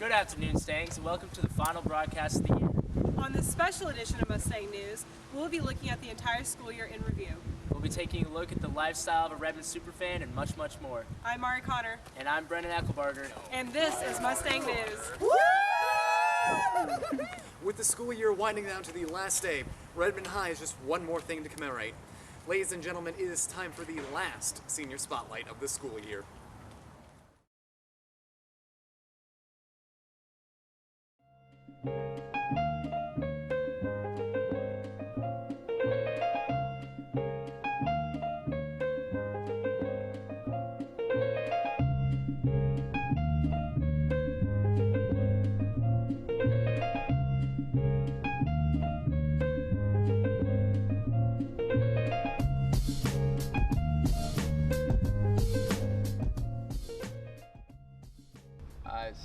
Good afternoon, Stangs, and welcome to the final broadcast of the year. On this special edition of Mustang News, we'll be looking at the entire school year in review. We'll be taking a look at the lifestyle of a Redmond superfan and much, much more. I'm Mari Connor. And I'm Brendan Eckelbarger. And this is Mustang News. With the school year winding down to the last day, Redmond High is just one more thing to commemorate. Ladies and gentlemen, it is time for the last senior spotlight of the school year.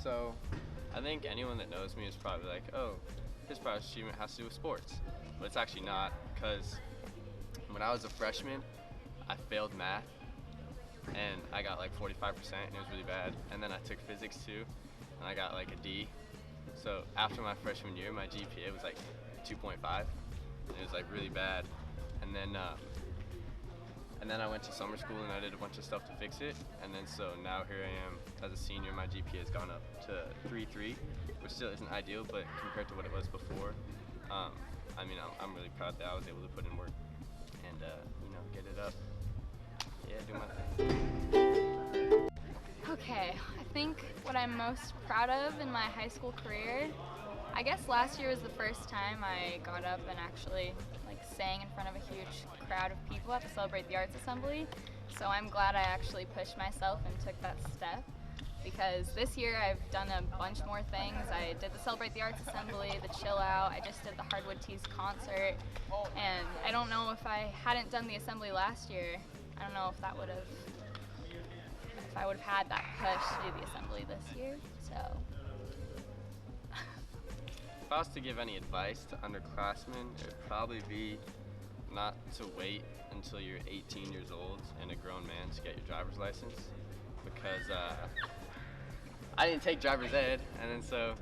So I think anyone that knows me is probably like, oh, his proudest achievement has to do with sports. But it's actually not, because when I was a freshman, I failed math, and I got like 45%, and it was really bad. And then I took physics too, and I got like a D. So after my freshman year, my GPA was like 2.5, and it was like really bad. And then I went to summer school and I did a bunch of stuff to fix it. And then so now here I am as a senior. My GPA has gone up to 3.3, which still isn't ideal, but compared to what it was before, I mean, I'm really proud that I was able to put in work and get it up. Yeah, do my thing. Okay, I think what I'm most proud of in my high school career, I guess last year was the first time I got up and actually sang in front of a huge crowd of people at the Celebrate the Arts Assembly. So I'm glad I actually pushed myself and took that step, because this year I've done a bunch more things. I did the Celebrate the Arts Assembly, the Chill Out, I just did the Hardwood Teas concert, and I don't know if I hadn't done the assembly last year, I don't know if I would have had that push to do the assembly this year, so. If I was to give any advice to underclassmen, it would probably be not to wait until you're 18 years old and a grown man to get your driver's license, because I didn't take driver's ed, and then so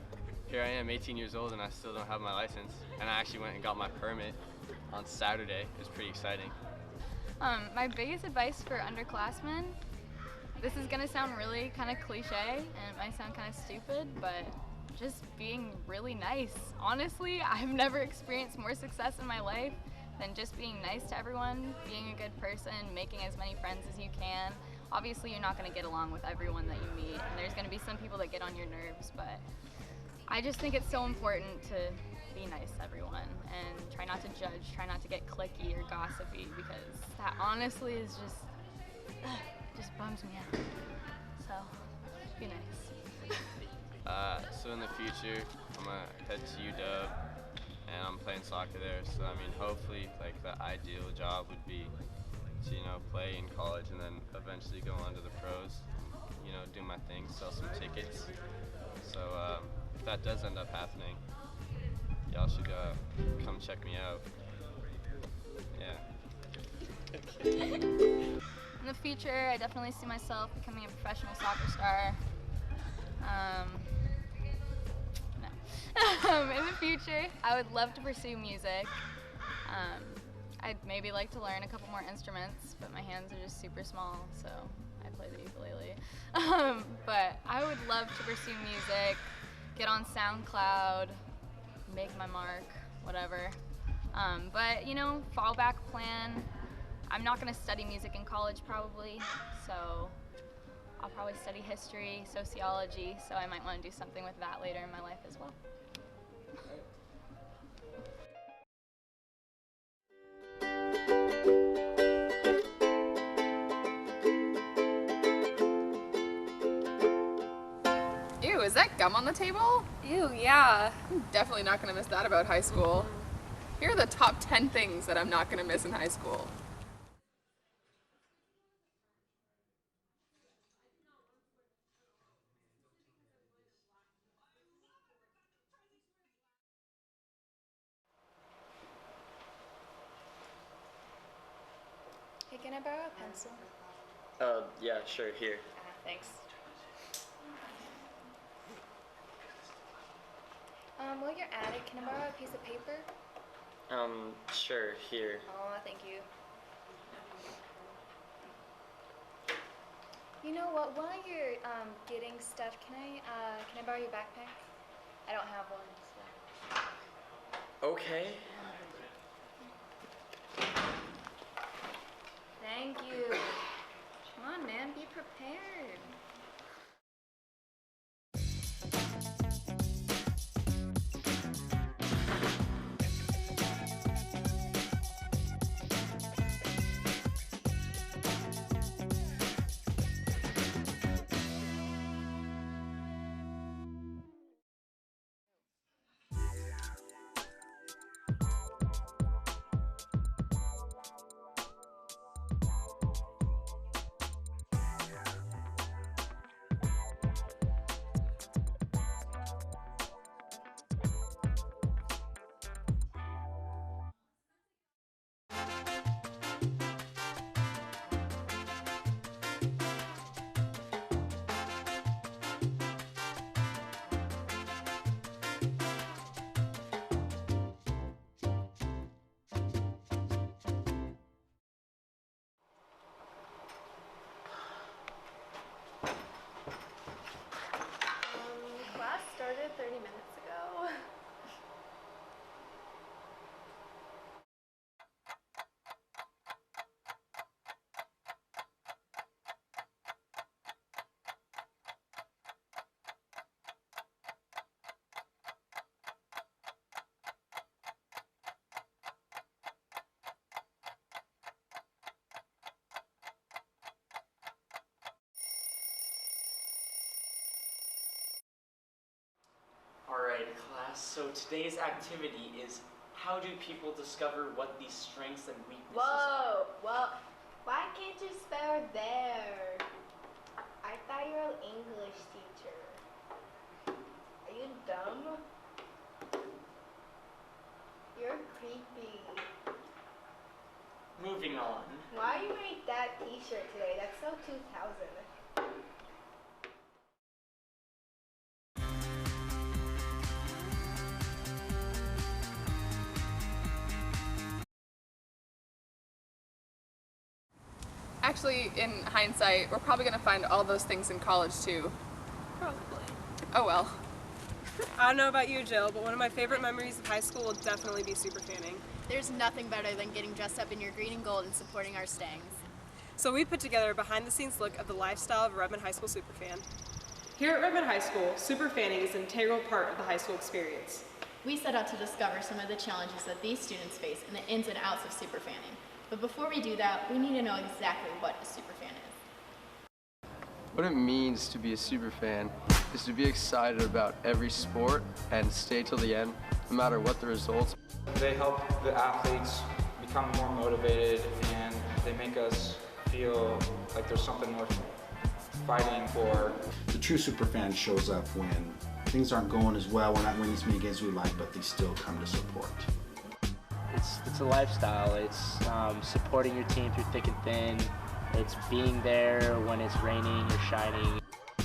here I am 18 years old and I still don't have my license, and I actually went and got my permit on Saturday. It was pretty exciting. My biggest advice for underclassmen, this is gonna sound really kind of cliche and it might sound kind of stupid, but just being really nice. Honestly, I've never experienced more success in my life than just being nice to everyone, being a good person, making as many friends as you can. Obviously, you're not going to get along with everyone that you meet, and there's going to be some people that get on your nerves, but I just think it's so important to be nice to everyone and try not to judge, try not to get cliquey or gossipy, because that honestly is just bums me out. So, be nice. So in the future, I'm gonna head to UW, and I'm playing soccer there. So I mean, hopefully, like the ideal job would be to play in college and then eventually go on to the pros. And, do my thing, sell some tickets. So if that does end up happening, y'all should come check me out. Yeah. In the future, I definitely see myself becoming a professional soccer star. In the future, I would love to pursue music. I'd maybe like to learn a couple more instruments, but my hands are just super small, so I play the ukulele. But I would love to pursue music, get on SoundCloud, make my mark, whatever. But fallback plan, I'm not going to study music in college probably, so I'll probably study history, sociology, so I might want to do something with that later in my life as well. Ew, is that gum on the table? Ew, yeah. I'm definitely not going to miss that about high school. Here are the top 10 things that I'm not going to miss in high school. Hey, can I borrow a pencil? Yeah, sure, here. Thanks. While you're at it, can I borrow a piece of paper? Sure, here. Oh, thank you. You know what? While you're getting stuff, can I borrow your backpack? I don't have one. So. Okay. Thank you. Come on, man. Be prepared. Class started 30 minutes ago. Alright, class, so today's activity is how do people discover what these strengths and weaknesses are? Whoa, why can't you spell there? I thought you were an English teacher. Are you dumb? You're creepy. Moving on. Why you made that t-shirt today? That's so 2000. Actually, in hindsight, we're probably going to find all those things in college too. Probably. Oh well. I don't know about you, Jill, but one of my favorite memories of high school will definitely be superfanning. There's nothing better than getting dressed up in your green and gold and supporting our Stangs. So we put together a behind-the-scenes look of the lifestyle of a Redmond High School superfan. Here at Redmond High School, superfanning is an integral part of the high school experience. We set out to discover some of the challenges that these students face and the ins and outs of superfanning. But before we do that, we need to know exactly what a superfan is. What it means to be a super fan is to be excited about every sport and stay till the end, no matter what the results. They help the athletes become more motivated, and they make us feel like there's something worth fighting for. The true superfan shows up when things aren't going as well, we're not winning as many games as we like, but they still come to support. It's a lifestyle. It's supporting your team through thick and thin. It's being there when it's raining or shining.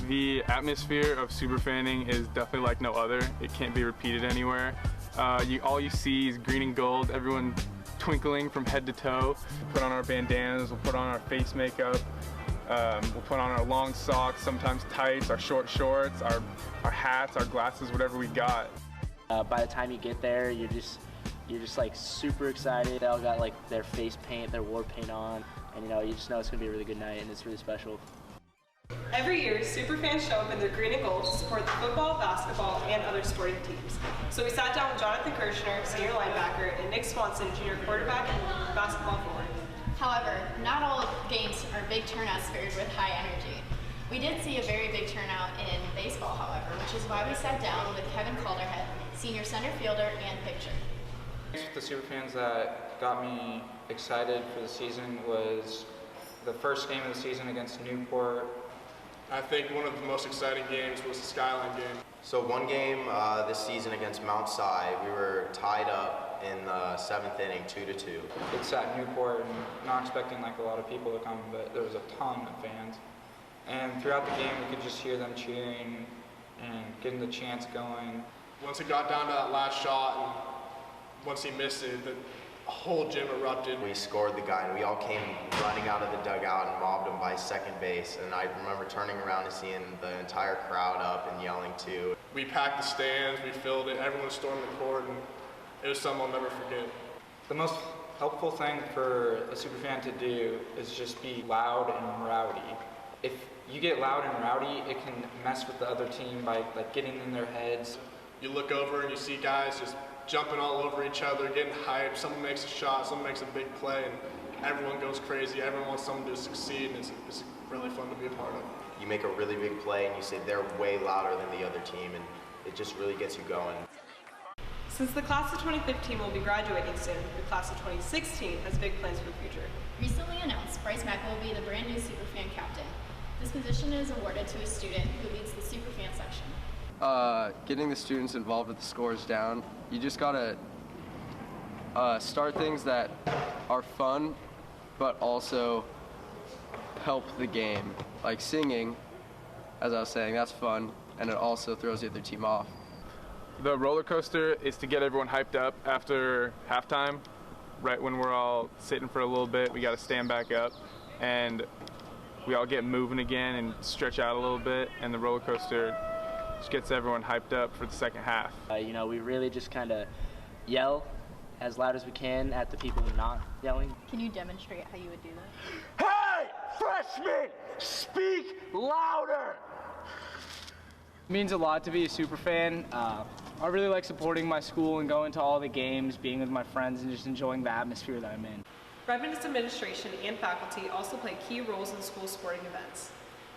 The atmosphere of superfanning is definitely like no other. It can't be repeated anywhere. All you see is green and gold, everyone twinkling from head to toe. We'll put on our bandanas, we'll put on our face makeup, we'll put on our long socks, sometimes tights, our short shorts, our hats, our glasses, whatever we got. By the time you get there, you're just like super excited. They all got like their face paint, their war paint on, and you just know it's gonna be a really good night and it's really special. Every year, superfans show up in their green and gold to support the football, basketball, and other sporting teams. So we sat down with Jonathan Kirshner, senior linebacker, and Nick Swanson, junior quarterback and basketball forward. However, not all games are big turnouts filled with high energy. We did see a very big turnout in baseball, however, which is why we sat down with Kevin Calderhead, senior center fielder and pitcher. The superfans that got me excited for the season was the first game of the season against Newport. I think one of the most exciting games was the Skyline game. So one game this season against Mount Si, we were tied up in the 7th inning, 2-2. It's at Newport, and not expecting like a lot of people to come, but there was a ton of fans. And throughout the game, we could just hear them cheering and getting the chants going. Once it got down to that last shot, and once he missed it, the whole gym erupted. We scored the guy, and we all came running out of the dugout and mobbed him by second base. And I remember turning around and seeing the entire crowd up and yelling too. We packed the stands, we filled it, everyone stormed the court, and it was something I'll never forget. The most helpful thing for a superfan to do is just be loud and rowdy. If you get loud and rowdy, it can mess with the other team by like getting in their heads. You look over and you see guys just jumping all over each other, getting hyped. Someone makes a shot, someone makes a big play, and everyone goes crazy. Everyone wants someone to succeed, and it's really fun to be a part of. You make a really big play, and you say they're way louder than the other team, and it just really gets you going. Since the class of 2015 will be graduating soon, the class of 2016 has big plans for the future. Recently announced, Bryce Mack will be the brand new Superfan captain. This position is awarded to a student who leads the Superfan section. Getting the students involved with the scores down, you just gotta start things that are fun, but also help the game. Like singing, as I was saying, that's fun, and it also throws the other team off. The roller coaster is to get everyone hyped up after halftime. Right when we're all sitting for a little bit, we got to stand back up, and we all get moving again and stretch out a little bit, and the roller coaster just gets everyone hyped up for the second half. You know, we really just kind of yell as loud as we can at the people who are not yelling. Can you demonstrate how you would do that? Hey, freshmen, speak louder! It means a lot to be a super fan. I really like supporting my school and going to all the games, being with my friends, and just enjoying the atmosphere that I'm in. Redmond's administration and faculty also play key roles in school sporting events.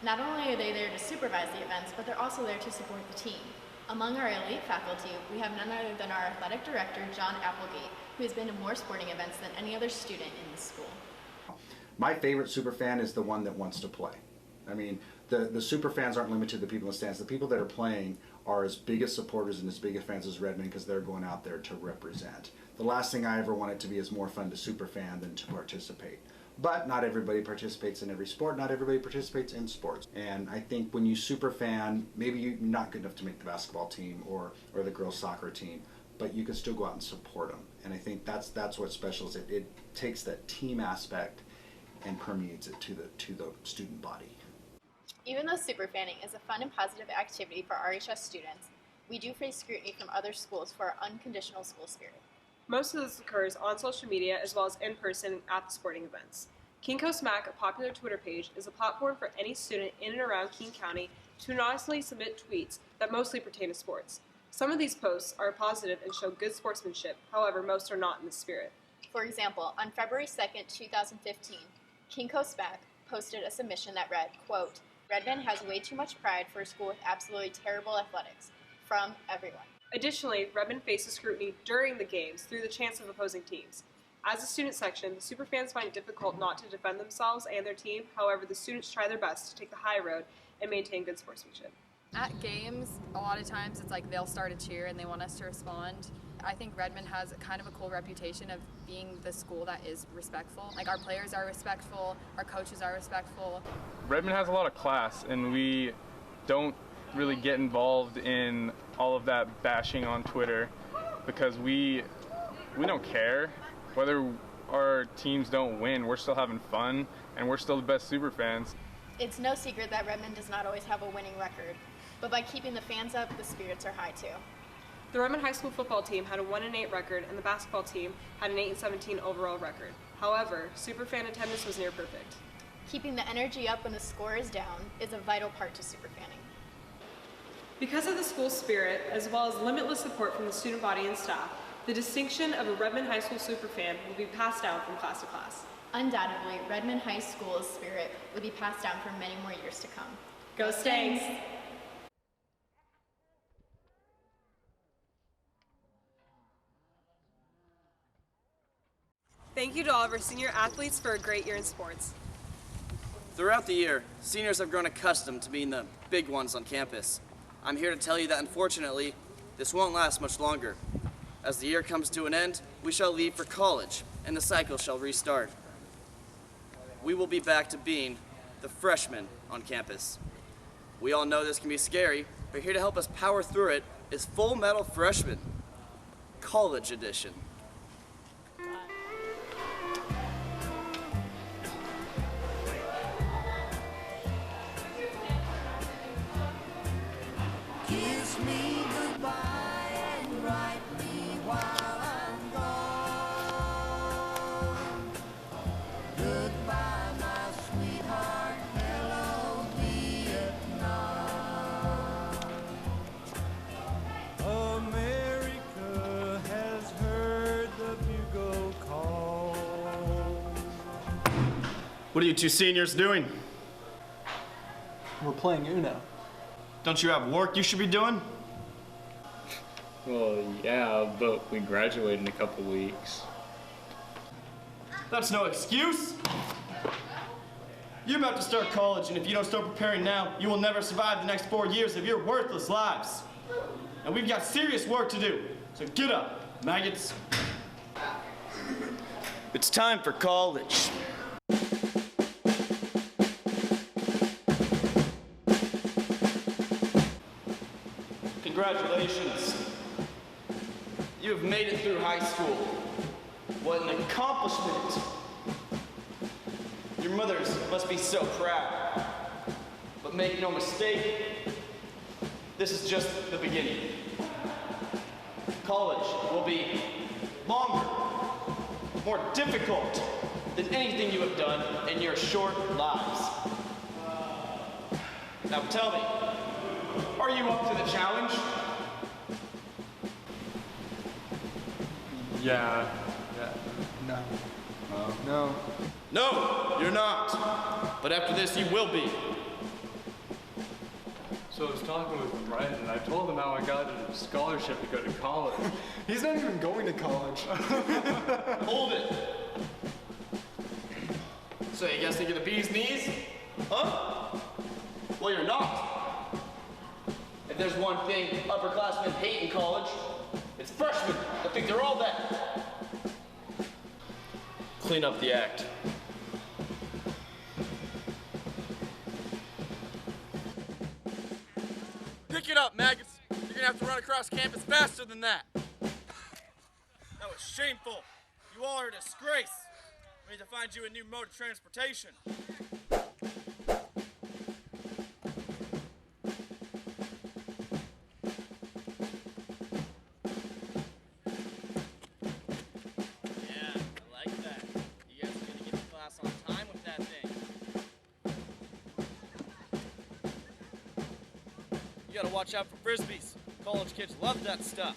Not only are they there to supervise the events, but they're also there to support the team. Among our elite faculty, we have none other than our athletic director, John Applegate, who has been to more sporting events than any other student in this school. My favorite superfan is the one that wants to play. I mean, the super fans aren't limited to the people in the stands. The people that are playing are as big as supporters and as big as fans as Redmond because they're going out there to represent. The last thing I ever wanted to be is more fun to super fan than to participate. But not everybody participates in every sport. Not everybody participates in sports. And I think when you super fan, maybe you're not good enough to make the basketball team or the girls soccer team, but you can still go out and support them. And I think that's what's special is it takes that team aspect and permeates it to the student body. Even though superfanning is a fun and positive activity for RHS students, we do face scrutiny from other schools for our unconditional school spirit. Most of this occurs on social media as well as in person at the sporting events. Kinko's Mac, a popular Twitter page, is a platform for any student in and around King County to anonymously submit tweets that mostly pertain to sports. Some of these posts are positive and show good sportsmanship, however, most are not in this spirit. For example, on February 2nd, 2015, Kinko's Mac posted a submission that read, quote, "Redmond has way too much pride for a school with absolutely terrible athletics. From everyone." Additionally, Redmond faces scrutiny during the games through the chants of opposing teams. As a student section, the superfans find it difficult not to defend themselves and their team. However, the students try their best to take the high road and maintain good sportsmanship. At games, a lot of times it's like they'll start a cheer and they want us to respond. I think Redmond has kind of a cool reputation of being the school that is respectful. Like our players are respectful, our coaches are respectful. Redmond has a lot of class, and we don't really get involved in all of that bashing on Twitter because we don't care. Whether our teams don't win, we're still having fun, and we're still the best super fans. It's no secret that Redmond does not always have a winning record, but by keeping the fans up, the spirits are high too. The Redmond High School football team had a 1-8 record, and the basketball team had an 8-17 overall record. However, superfan attendance was near perfect. Keeping the energy up when the score is down is a vital part to superfanning. Because of the school spirit, as well as limitless support from the student body and staff, the distinction of a Redmond High School superfan will be passed down from class to class. Undoubtedly, Redmond High School's spirit will be passed down for many more years to come. Go Stangs! Thank you to all of our senior athletes for a great year in sports. Throughout the year, seniors have grown accustomed to being the big ones on campus. I'm here to tell you that unfortunately, this won't last much longer. As the year comes to an end, we shall leave for college, and the cycle shall restart. We will be back to being the freshmen on campus. We all know this can be scary, but here to help us power through it is Full Metal Freshman, College Edition. Kiss me goodbye and write me while I'm gone. Goodbye, my sweetheart. Hello, Vietnam. America has heard the bugle call. What are you two seniors doing? We're playing Uno. Don't you have work you should be doing? Well, yeah, but we graduate in a couple weeks. That's no excuse. You're about to start college, and if you don't start preparing now, you will never survive the next 4 years of your worthless lives. And we've got serious work to do, so get up, maggots. It's time for college. Congratulations. You have made it through high school. What an accomplishment. Your mothers must be so proud. But make no mistake, this is just the beginning. College will be longer, more difficult than anything you have done in your short lives. Now tell me, are you up to the challenge? Yeah. No. No. No, you're not. But after this, you will be. So I was talking with Brent, and I told him how I got a scholarship to go to college. He's not even going to college. Hold it. So you guys think you're the bee's knees? Huh? Well, you're not. If there's one thing upperclassmen hate in college, it's freshmen that think they're all that. Clean up the act. Pick it up, maggots. You're gonna have to run across campus faster than that. That was shameful. You all are a disgrace. We need to find you a new mode of transportation. You gotta watch out for frisbees. College kids love that stuff.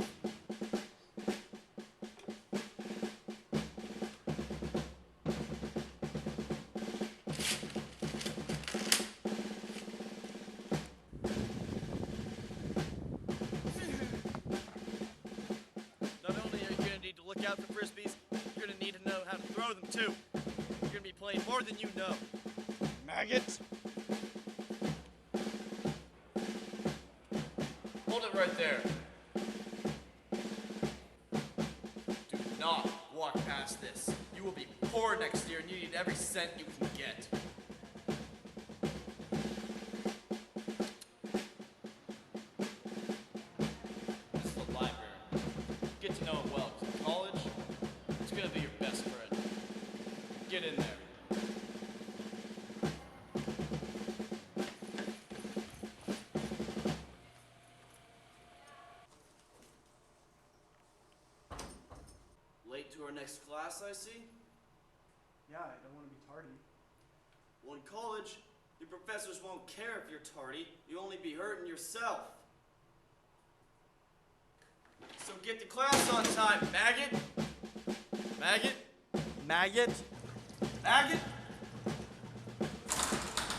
Not only are you gonna need to look out for frisbees, you're gonna need to know how to throw them too. You're gonna be playing more than you know. Maggots! Hold it right there. Do not walk past this. You will be poor next year and you need every cent you can get. This is the library. Get to know it well. In college, it's gonna be your best friend. Get in there. Late to our next class, I see? Yeah, I don't want to be tardy. Well, in college, your professors won't care if you're tardy. You'll only be hurting yourself. So get to class on time, maggot! Maggot! Maggot! Maggot!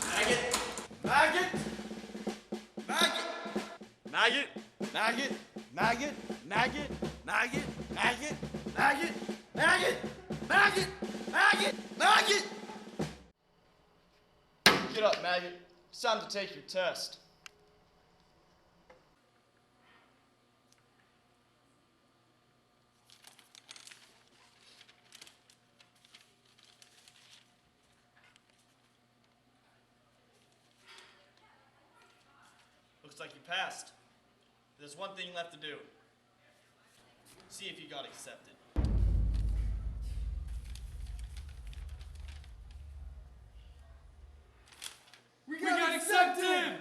Maggot! Maggot! Maggot! Maggot! Maggot! Maggot! Maggot! Maggot! Maggot! Maggot! Maggot! Maggot! Maggot! Maggot! Get up, maggot. It's time to take your test. Looks Looks like you passed. There's one thing left to do. See if you got accepted. We got accepted!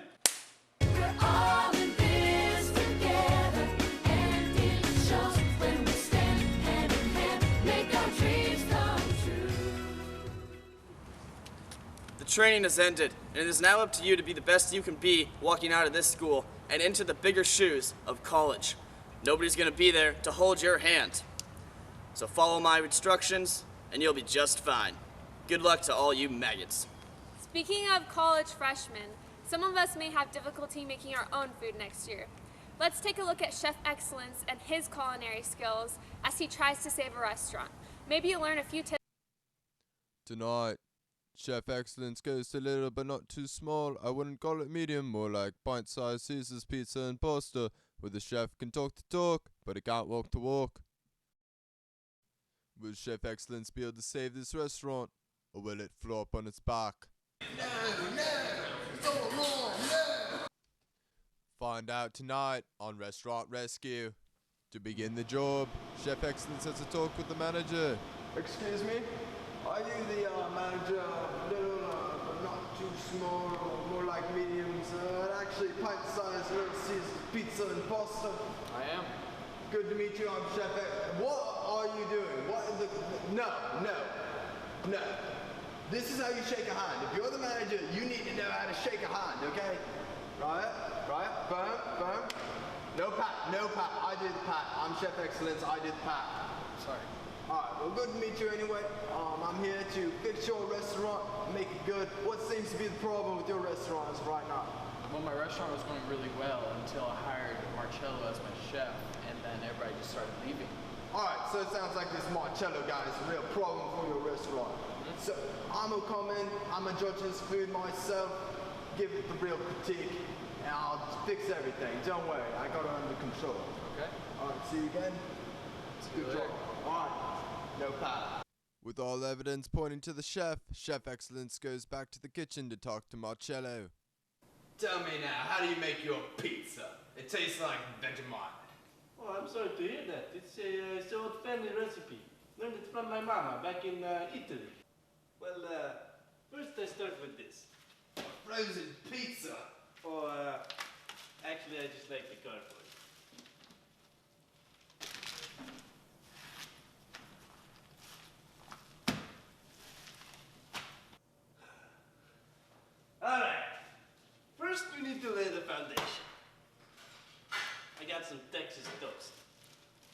We're all in this together, and it shows when we stand hand in hand, make our dreams come true. The training has ended, and it is now up to you to be the best you can be walking out of this school and into the bigger shoes of college. Nobody's going to be there to hold your hand. So follow my instructions, and you'll be just fine. Good luck to all you maggots. Speaking of college freshmen, some of us may have difficulty making our own food next year. Let's take a look at Chef Excellence and his culinary skills as he tries to save a restaurant. Maybe you'll learn a few tips. Tonight, Chef Excellence goes to little but not too small. I wouldn't call it medium, more like pint-sized Caesar's pizza and pasta, where the chef can talk the talk, but he can't walk the walk. Will Chef Excellence be able to save this restaurant, or will it flop on its back? Find out tonight on Restaurant Rescue. To begin the job, Chef Excellence has a talk with the manager. Excuse me? Are you the manager of little but not too small, or more like mediums, actually pint-sized Little Caesar's pizza and pasta? I am. Good to meet you, I'm Chef X. What are you doing? What in the... No. This is how you shake a hand. If you're the manager, you need to know how to shake a hand, okay? Right? Firm. No pat. I did the pat. I'm Chef Excellence, I did the pat. Sorry. Alright, well good to meet you anyway. I'm here to fix your restaurant, make it good. What seems to be the problem with your restaurant as of right now? Well, my restaurant was going really well until I hired Marcello as my chef, and then everybody just started leaving. Alright, so it sounds like this Marcello guy is a real problem for your restaurant. So I'm gonna come in, I'm gonna judge this food myself, give it the real critique, and I'll fix everything. Don't worry, I got it under control. Okay. Alright, see you again. Good job. Alright, no pat. With all evidence pointing to the chef, Chef Excellence goes back to the kitchen to talk to Marcello. Tell me now, how do you make your pizza? It tastes like Vegemite. Oh, I'm sorry to hear that. It's an old family recipe. Learned it from my mama back in Italy. Well, first I start with this. Frozen pizza? Oh, actually I just like the cardboard. Alright. First we need to lay the foundation. I got some Texas toast.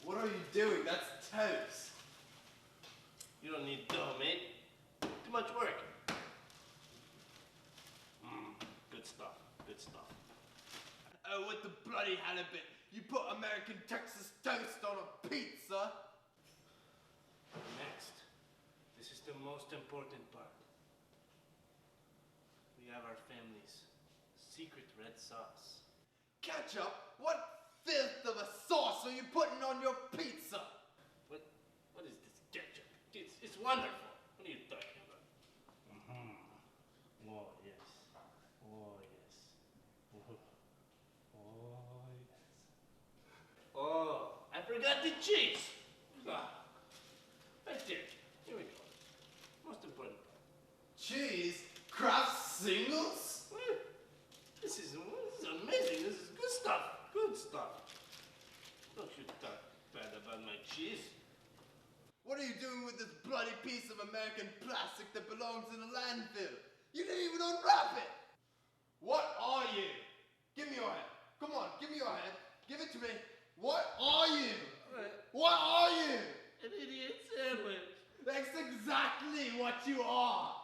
What are you doing? That's toast. You don't need dough, mate. Too much work. Good stuff. Oh, what the bloody halibut? You put American Texas toast on a pizza? Next, this is the most important part. We have our family's secret red sauce. Ketchup? What filth of a sauce are you putting on your pizza? What is this ketchup? It's wonderful. What are you talking about? Oh, yes. Oh, I forgot the cheese. Right there. Here we go. Most important part. Cheese? Kraft singles? This is amazing. This is good stuff. Good stuff. Don't you talk bad about my cheese. What are you doing with this bloody piece of American plastic that belongs in a landfill? You didn't even unwrap it! What are you? Give me your head. Come on, give me your head. Give it to me. What are you? What are you? An idiot sandwich. That's exactly what you are.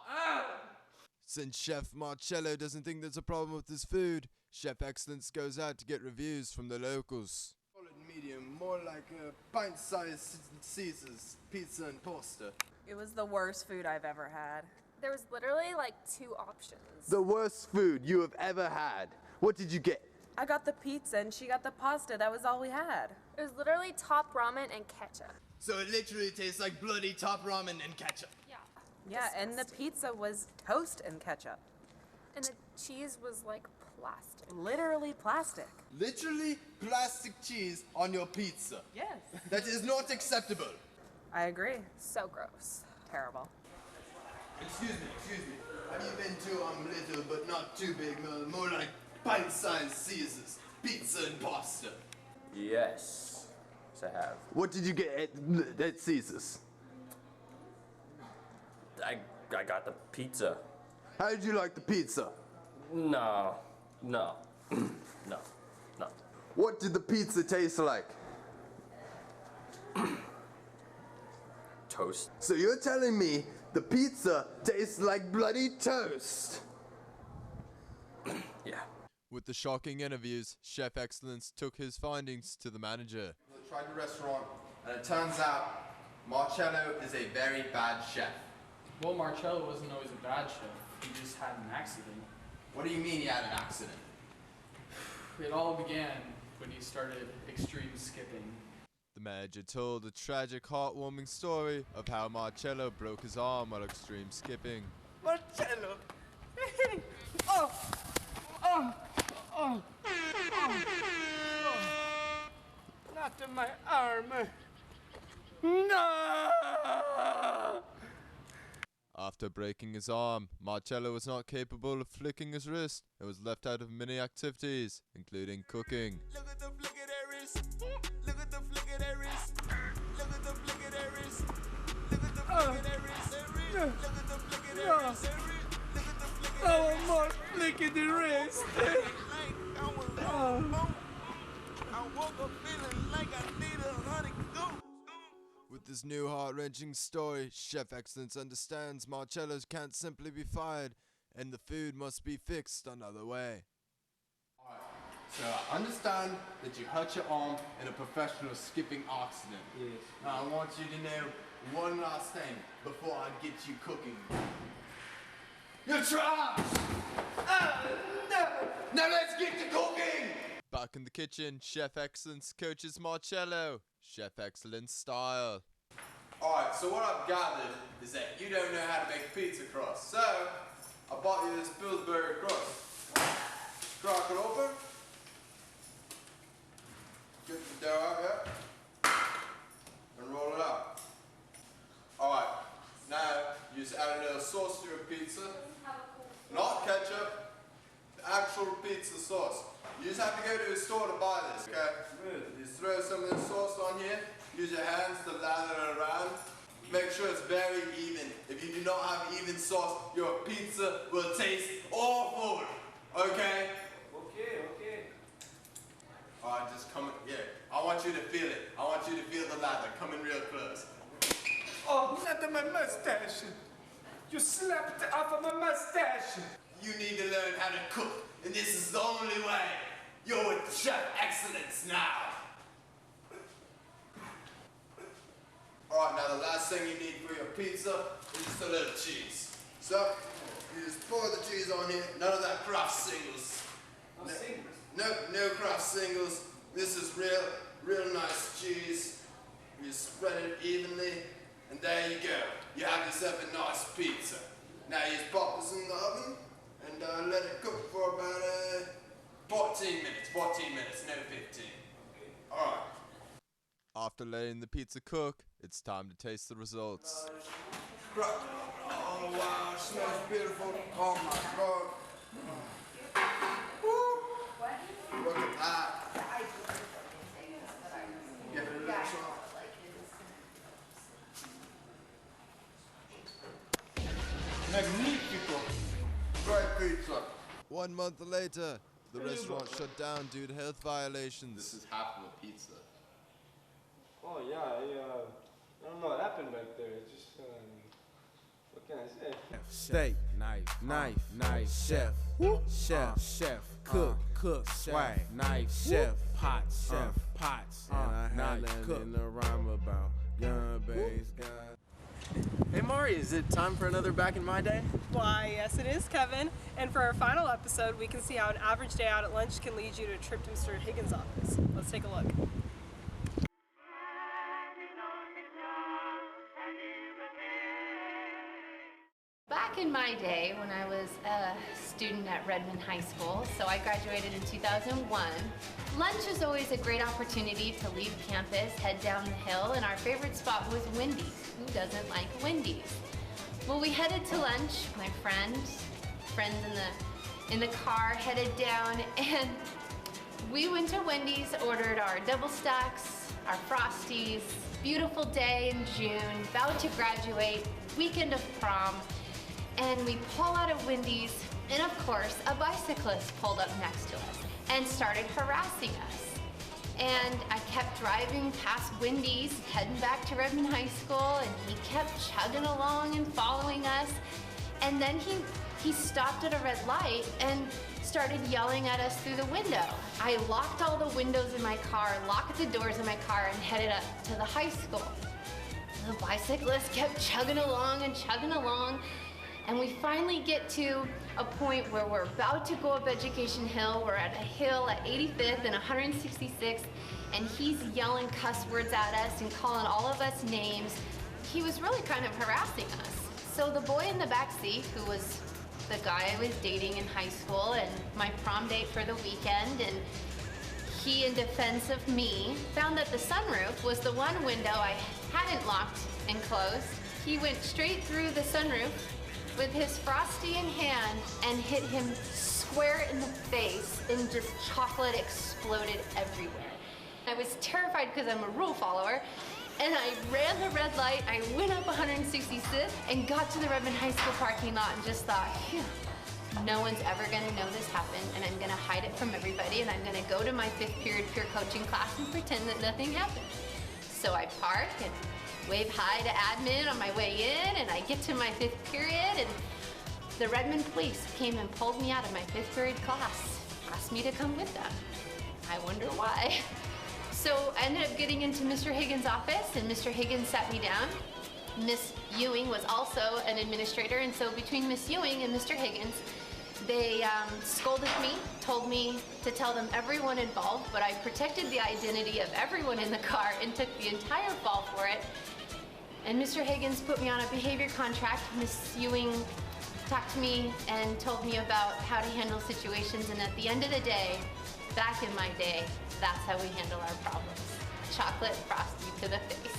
Since Chef Marcello doesn't think there's a problem with his food, Chef Excellence goes out to get reviews from the locals. Call it medium, more like a pint-sized Caesar's pizza and pasta. It was the worst food I've ever had. There was literally like 2 options. The worst food you have ever had. What did you get? I got the pizza and she got the pasta. That was all we had. It was literally top ramen and ketchup. So it literally tastes like bloody top ramen and ketchup. Yeah. Yeah, and the pizza was toast and ketchup. And the cheese was like Plastic. Literally plastic. Literally plastic cheese on your pizza. Yes. That is not acceptable. I agree. So gross. Terrible. Excuse me. Have you been to little but not too big, more like pint-sized Caesars, pizza and pasta? Yes, I have. What did you get at Caesars? I got the pizza. How did you like the pizza? No. What did the pizza taste like? Toast. So you're telling me the pizza tastes like bloody toast? Yeah. With the shocking interviews, Chef Excellence took his findings to the manager. I tried the restaurant, and it turns out Marcello is a very bad chef. Well, Marcello wasn't always a bad chef. He just had an accident. What do you mean he had an accident? It all began when he started extreme skipping. The manager told a tragic, heartwarming story of how Marcello broke his arm while extreme skipping. Marcello! Not in my arm. No! After breaking his arm, Marcello was not capable of flicking his wrist and was left out of many activities, including cooking. Look at the flick of that wrist. Look at the flick of that wrist. Look at the flick of that wrist. Look at the flick of that wrist. Look at the flick of that wrist. Look at the flick of that wrist. Oh, more flick of the wrist. I woke up feeling like I need 100 goats. With this new heart-wrenching story, Chef Excellence understands Marcello's can't simply be fired, and the food must be fixed another way. So I understand that you hurt your arm in a professional skipping accident. Yes. Now I want you to know one last thing before I get you cooking. You're trash! No! Now let's get to cooking! Back in the kitchen, Chef Excellence coaches Marcello, Chef Excellence style. Alright, so what I've gathered is that you don't know how to make a pizza crust. So, I bought you this Pillsbury crust. Crack it open. Get the dough out, yeah? And roll it out. Alright, now you just add a little sauce to your pizza. Not ketchup, the actual pizza sauce. You just have to go to a store to buy this, okay? You just throw some of the sauce on here. Use your hands to lather it around. Make sure it's very even. If you do not have even sauce, your pizza will taste awful. Okay? Okay. Alright, just come in. Yeah. I want you to feel it. I want you to feel the lather. Come in real close. Oh, not on my mustache. You slapped it off of my mustache. You need to learn how to cook, and this is the only way. You're with Chef Excellence now. Alright, now the last thing you need for your pizza is just a little cheese. So, you just pour the cheese on here. None of that Kraft singles. No Kraft singles. This is real nice cheese. You spread it evenly, and there you go. You have yourself a nice pizza. Now you just pop this in the oven and let it cook for about 14 minutes. 14 minutes, no 15. Alright. After letting the pizza cook, it's time to taste the results. Oh wow, it smells beautiful. Oh my god. Woo. Look at that. Give it a little shot. Magnifico. Great pizza. 1 month later, the restaurant shut down due to health violations. This is half of a pizza. Oh yeah, I don't know what happened back there. It just, what can I say? Steak, knife, chef, chef, cook, swag, knife, chef, pots, and I had nothing in the rhyme about young bass guy. Hey Mari, is it time for another Back in My Day? Why, yes it is, Kevin. And for our final episode, we can see how an average day out at lunch can lead you to a trip to Mr. Higgins' office. Let's take a look. Back in my day, when I was a student at Redmond High School, so I graduated in 2001, lunch was always a great opportunity to leave campus, head down the hill, and our favorite spot was Wendy's. Who doesn't like Wendy's? Well, we headed to lunch, my friends in the car headed down, and we went to Wendy's, ordered our double stacks, our Frosties, beautiful day in June, about to graduate, weekend of prom, and we pull out of Wendy's, and of course, a bicyclist pulled up next to us and started harassing us. And I kept driving past Wendy's, heading back to Redmond High School, and he kept chugging along and following us. And then he stopped at a red light and started yelling at us through the window. I locked all the windows in my car, locked the doors in my car, and headed up to the high school. The bicyclist kept chugging along, and we finally get to a point where we're about to go up Education Hill. We're at a hill at 85th and 166th, and he's yelling cuss words at us and calling all of us names. He was really kind of harassing us. So the boy in the back seat, who was the guy I was dating in high school and my prom date for the weekend, and he, in defense of me, found that the sunroof was the one window I hadn't locked and closed. He went straight through the sunroof with his Frosty in hand and hit him square in the face, and just chocolate exploded everywhere. I was terrified because I'm a rule follower, and I ran the red light, I went up 166th and got to the Redmond High School parking lot and just thought, phew, no one's ever gonna know this happened, and I'm gonna hide it from everybody, and I'm gonna go to my 5th period peer coaching class and pretend that nothing happened. So I park and wave hi to admin on my way in, and I get to my 5th period, and the Redmond police came and pulled me out of my 5th period class, asked me to come with them. I wonder why. So I ended up getting into Mr. Higgins' office, and Mr. Higgins sat me down. Miss Ewing was also an administrator, and so between Miss Ewing and Mr. Higgins, they scolded me, told me to tell them everyone involved, but I protected the identity of everyone in the car and took the entire fall for it. And Mr. Higgins put me on a behavior contract. Miss Ewing talked to me and told me about how to handle situations, and at the end of the day, back in my day, that's how we handle our problems. Chocolate Frosty to the face.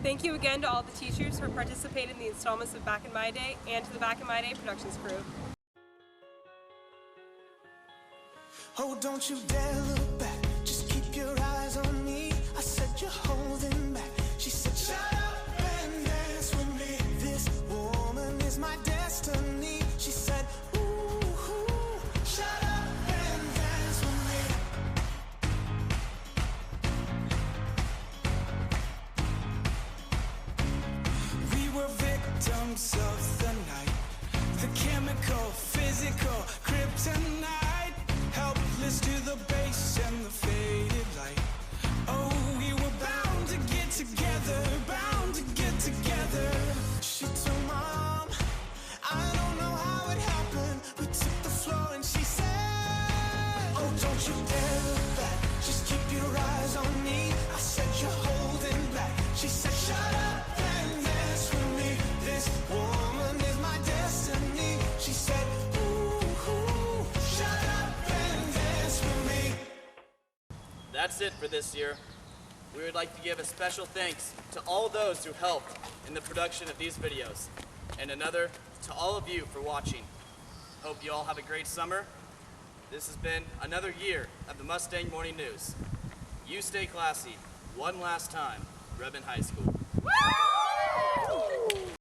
Thank you again to all the teachers who participated in the installments of Back in My Day, and to the Back in My Day Productions crew. Oh, don't you dare look back. Just keep your eyes on me. I said you're holding back. She said, shut up and dance with me. This woman is my destiny. She said, ooh, ooh, shut up and dance with me. We were victims of the night. The chemical, physical, kryptonite. Helpless to the base and the faded light. Oh, we were bound to get together, bound to get together. She told Mom, I don't know how it happened. We took the floor and she said, oh, don't you dare look back. Just keep your eyes on me. I said you're holding back. She said, shut up and dance with me. This woman is my destiny. She said, ooh, shut up and dance with me. That's it for this year. We would like to give a special thanks to all those who helped in the production of these videos, and another to all of you for watching. Hope you all have a great summer. This has been another year of the Mustang Morning News. You stay classy. One last time, Redmond High School.